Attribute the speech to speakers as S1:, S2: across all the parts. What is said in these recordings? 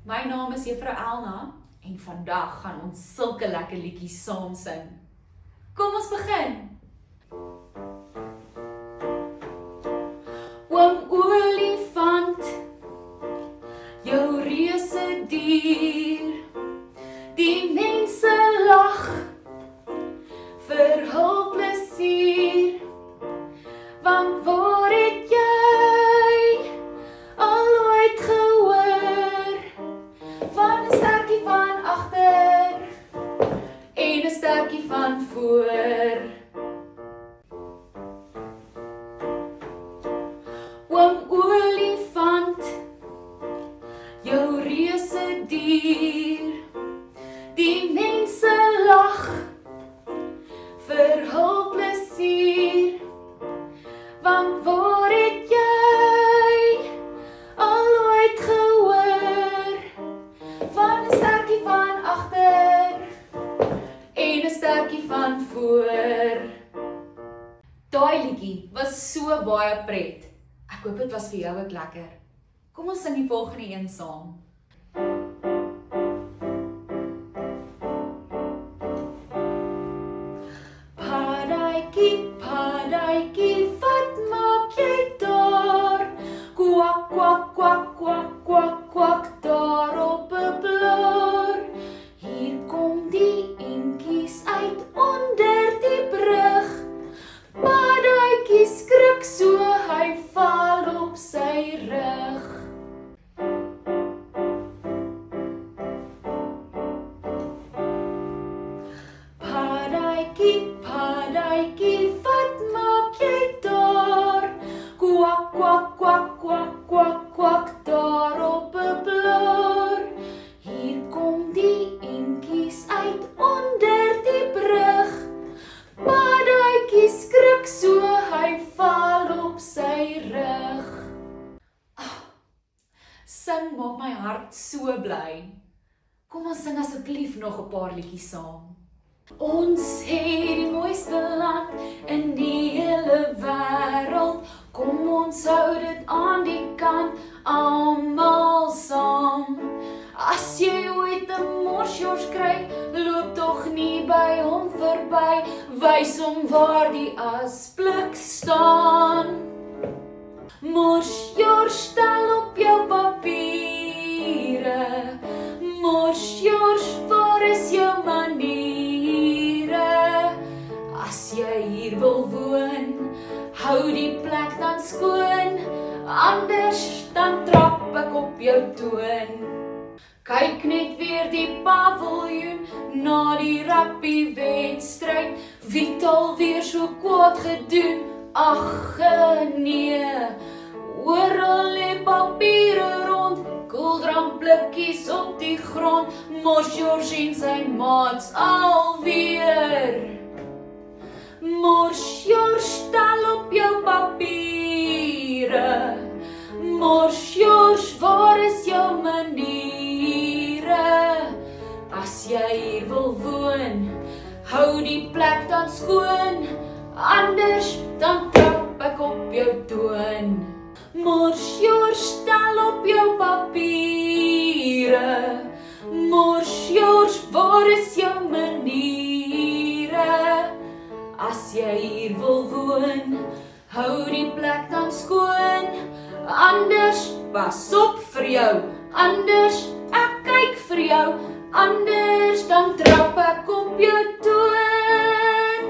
S1: My naam is Juffrou Elna en vandag gaan ons sulke lekker liedjies saam sing. Kom ons begin. Oom olifant, jou reuse dier, die mense lag vir hul plesier, want waar het jy al ooit gehoor van 'n stertjie van agter en 'n stertjie van voor? Oom olifant, jou reuse dier, die mense lag vir hul plesier, want waar het jy al ooit gehoor van 'n stertjie van agter en 'n stertjie van voor? Daai liedjie was so baie pret. Ek hoop dit was vir jou ook lekker. Kom ons sing die volgende een saam. Paadjie, wat maak jy daar? Kwak, kwak, kwak, kwak, kwak, kwak, daar op 'n blaar. Hier kom die eentjies uit onder die brug. Paadjie skrik so, hy val op sy rug. Paadjie, wat maak jy daar? Kwak, kwak, kwak, kwak, kwak, kwak, daar op 'n blaar. Hier kom die eentjies uit onder die brug. Paadjie skrik so, hy val op sy rug. Sing maak my hart so bly. Kom ons sing asseblief nog 'n paar liedjies saam. Ons het die mooiste land in die hele wêreld. Kom ons hou dit aan die kant, almal saam. As jy ooit 'n morsjors kry, loop tog nie by hom verby. Wys hom waar die asblik staan. Morsjors, stel op jou papiere. Morsjors, waar is jou maniere? As jy hier wil woon, hou die plek dan skoon, anders dan trap ek op jou toon. Kyk net weer die paviljoen na die rugby-wedstryd. Wie het alweer so kwaad gedoen? Ag nee, oral lê papiere rond, koeldrankblikkies op die grond. Morsjors en sy maats alweer. Morsjors, stel op jou papiere. Morsjors, waar is jou maniere? As jy hier wil woon, hou die plek dan skoon, anders dan trap ek op jou toon. Morsjors, stel op jou papiere. Morsjors, waar is jou maniere? As jy hier wil woon, hou die plek dan skoon, anders pas op vir jou, anders ek kyk vir jou, anders dan trap ek op jou toon.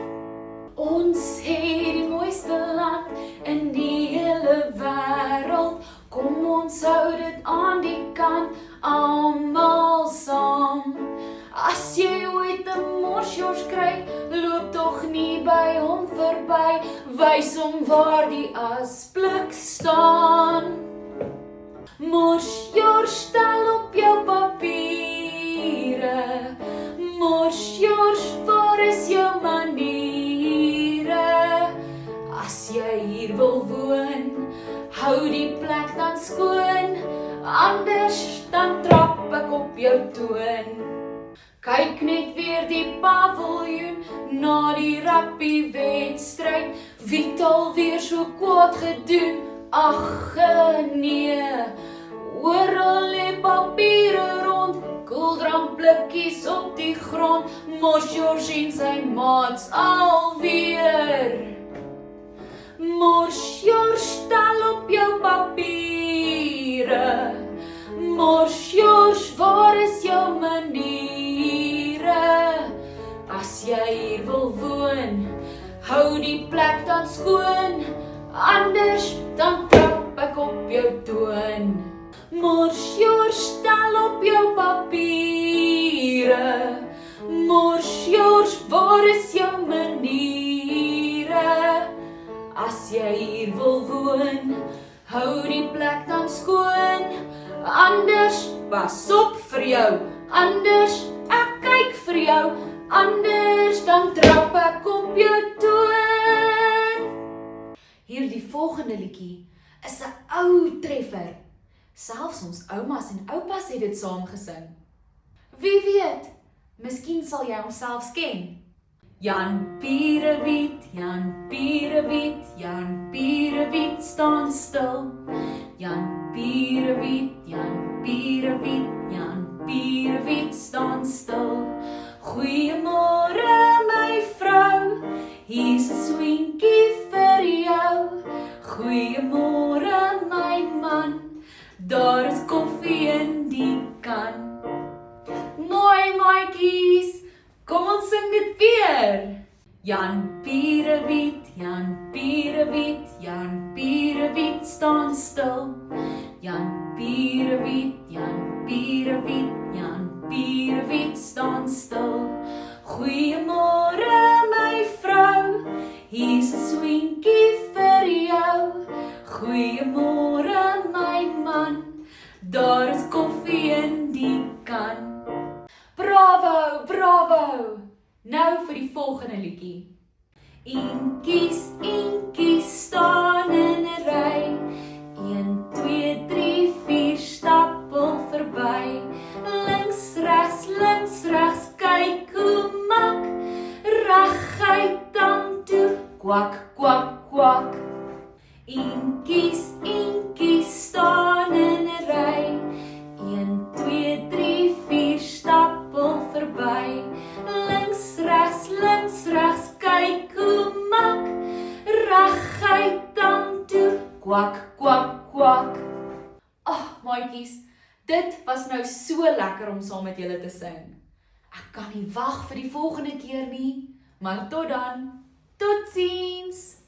S1: Ons het die mooiste land in die hele wêreld. Kom ons hou dit aan die kant, almal saam. As jy ooit 'n morsjors kry, loop tog nie by hom verby. Wys hom waar die asblik staan. Morsjors, stel op jou papiere. Morsjors, waar is jou maniere? As jy hier wil woon, hou die plek dan skoon, anders dan trap ek op jou toon. Kyk net weer die paviljoen na die rugby-wedstryd. Wie het alweer so kwaad gedoen? Ag nee, oral lê papiere drankblikkies op die grond, mos George en sy maats alweer. Mors George, tel op jou papiere. Mors George, waar is jou maniere? As jy hier wil woon, hou die plek dan skoon, anders dan trap ek op jou toon. Mors George, stel op jou papiere. Mors George, waar is jou maniere? As jy hier wil woon, hou die plek dan skoon, anders pas op vir jou, anders ek kyk vir jou, anders dan trap ek op jou toon. Hierdie volgende liedjie is 'n ou treffer. Selfs ons oumas en oupas het dit saam gesing. Wie weet, miskien sal jy homself ken. Jan Pierewiet, Jan Pierewiet, Jan Pierewiet staan stil. Jan Pierewiet, Jan Pierewiet, Jan Pierewiet staan stil. Goeiemôre my vrou, hier's 'n swinkie vir jou. Goeiemôre my man, daar is koffie in die kan. Mooi maatjies, kom ons sing dit weer. Jan Pierewiet, Jan Pierewiet, Jan Pierewiet staan stil. Jan Pierewiet, Jan Pierewiet, Jan Pierewiet staan stil. Goeiemôre my vrou, hier's 'n swinkie vir jou. Goeiemôre my man, daar is koffie in die kan. Bravo, bravo! Nou vir die volgende liedjie. Eentjies staan in 'n ry. 1, 2, 3, 4 stapel verby. Links, regs, kyk hoe mak. Reguit dan toe, kwak, kwak, kwak. Eentjies staan in 'n ry. 1, 2, 3, 4 stapel verby. Links, regs, kyk hoe mak. Reguit dan toe, kwak, kwak, kwak. Ag, maatjies, dit was nou so lekker om saam met julle te sing. Ek kan nie wag vir die volgende keer nie, maar tot dan, totsiens!